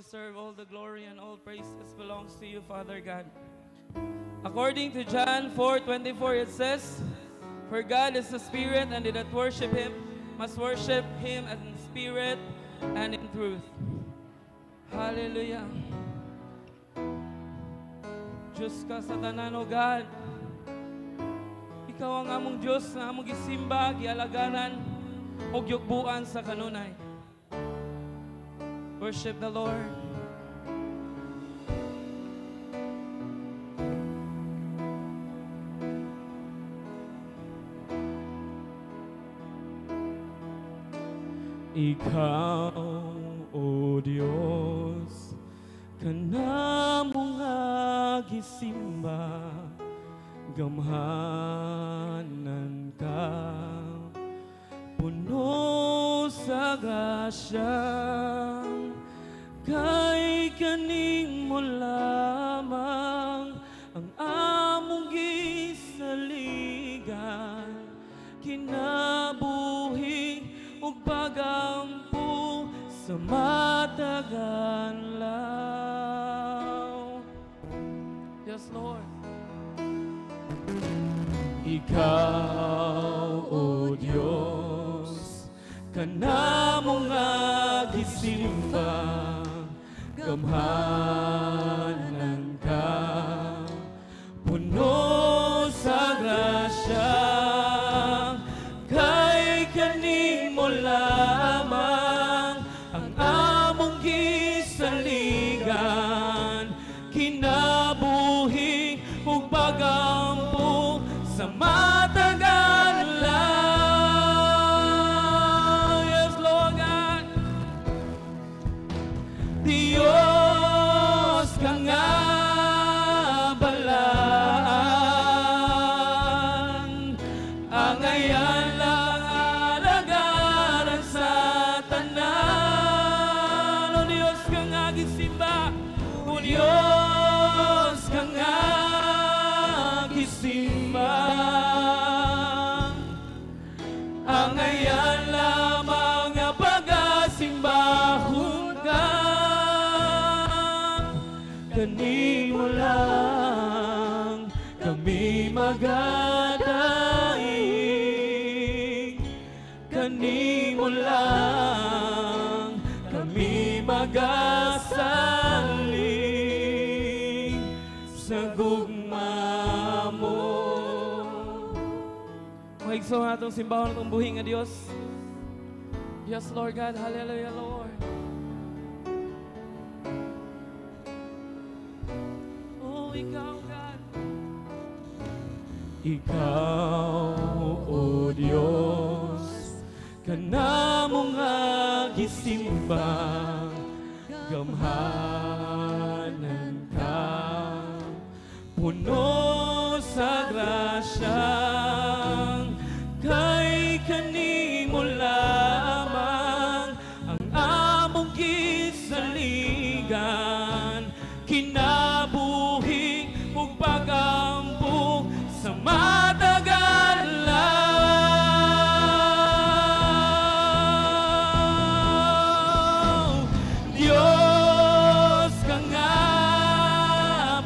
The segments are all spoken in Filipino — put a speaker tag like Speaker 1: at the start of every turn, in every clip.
Speaker 1: deserve all the glory and all praises belongs to you, Father God. According to John 4:24, it says, "For God is a spirit, and they that worship Him must worship Him in spirit and in truth." Hallelujah. Diyos ka sa tanan, O God. Ikaw ang among Diyos na among gisimba, gialaganan, o gyugbuan sa kanunay. Worship the Lord. Ikaw, O Diyos, kanamong agisimba, gamhanan ka, puno sa grasya, kay kaning mo lamang ang among gisaligan, kinabuhi ug pagampo sa matagan law. Yes, Lord. Ikaw, O Diyos, kanamong agisimba, gamhanan ka, puno sa grasya, kay kanin mo lamang ang among gisaligan, kinabuhi ug pagampo sa matagal lang. Yes, Lord God. Diyos ka nga balaan, ang ayan lang alagaran sa tanan. O Diyos ka nga gisimba, o Diyos ka nga gisimba, ang ayan lamang nga pagasimbahon ka, kani mo lang kami magadaig, kani mo lang kami magasalig sa gugma mo. Mahigso nga itong simbahon ng buhi nga Diyos. Yes, Lord God. Hallelujah, Lord. Oh, Ikaw, God. Ikaw, O Diyos, kanamong agisimba, gamhanan ka, puno sa grasya, kay kanin mo lamang ang among gisaligan, kinabuhi ug pagampo sa matagal lang. Diyos ka nga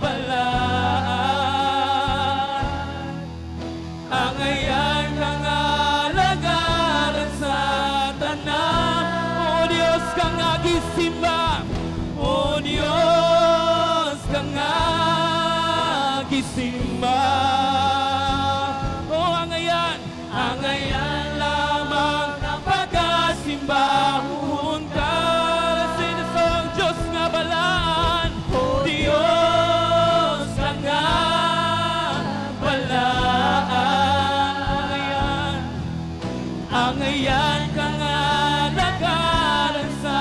Speaker 1: balaan, ang ayan ka nga alagaran sa tanan. O Diyos ka nga gisimba, o Diyos ka nga gisimba, o ang ayan lamang ang pagkasimbahon ka. Sing the song, Diyos nga balaan, o Diyos ka nga balaan, ang ayan ka nga lagaran sa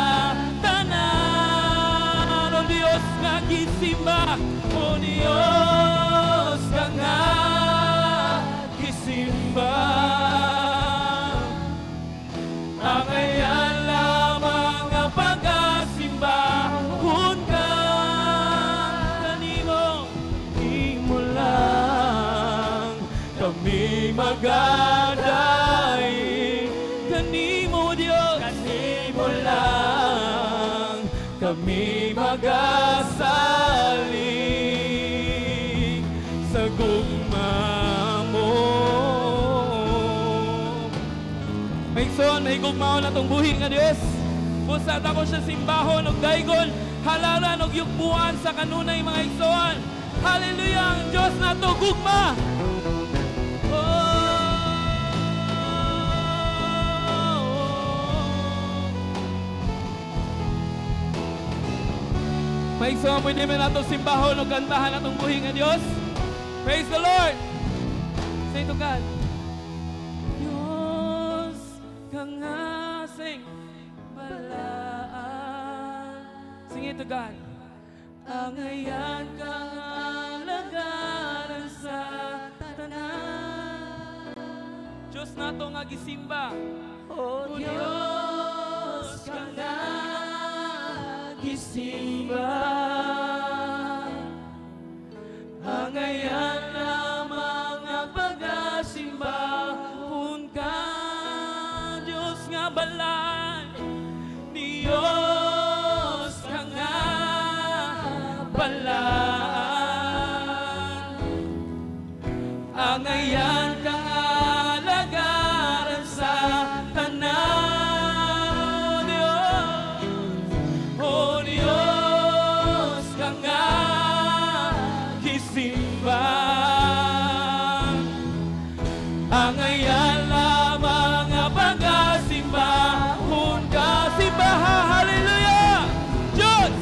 Speaker 1: tanan. O Diyos nga gisimba, o Diyos ka nga gisimba, ang ayan lamang ang pagkasimbahon ka, kanimo lang kami magadaig, kanimo Diyos, kanimo lang kami magasalig sa gugma mo. May son, may gugma na itong buhi nga Diyos. Busat ako siya simbahon og daygon, halalan og yugbuan sa kanunay mga igsoon. Hallelujah! Ang Diyos na to gugma! May igsoon, pwede mo na itong simbahon o kantahan na itong buhi nga Diyos. Praise the Lord! Say to God, Diyos kang asing balaan. Sing it to God. Angayan kang alagaran sa tanan. Diyos na ito nga gisimba. O Diyos kang gisimba. Angayan lamang ang pagkasimba. Kung ka Diyos nga balay, Diyos ka nga balaan. Angayan ka alagaran sa tanan, Diyos. O Diyos ka nga gisimba. Angayan lamang ang pagkasimba. Kung kasimba, hallelujah! Diyos!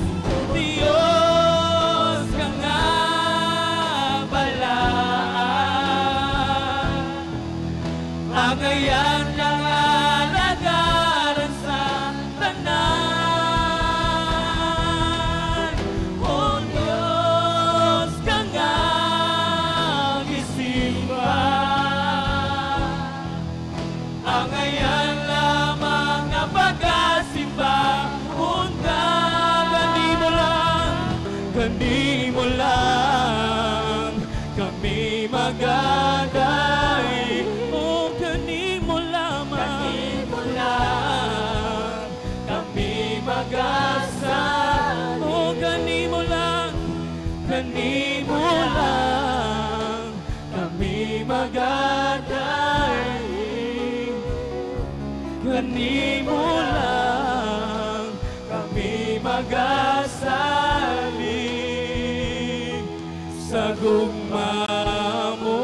Speaker 1: Diyos ka nga balaan. Angayan ng alagaran sa tanan. O Diyos ka nga gisimba. Angayan lamang ang pagkasimba. Kung gani mo lang kami magaday. O gani mo lamang kami magasal. O gani mo lang kami magaday. Gani mo lang kami magasalig sa gugma mo.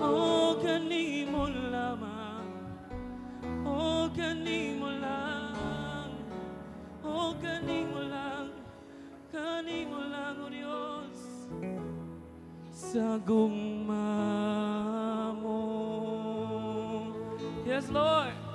Speaker 1: O gani mo lamang, o gani mo lang, o gani mo lang, o Diyos, sa gugma mo. Yes, Lord.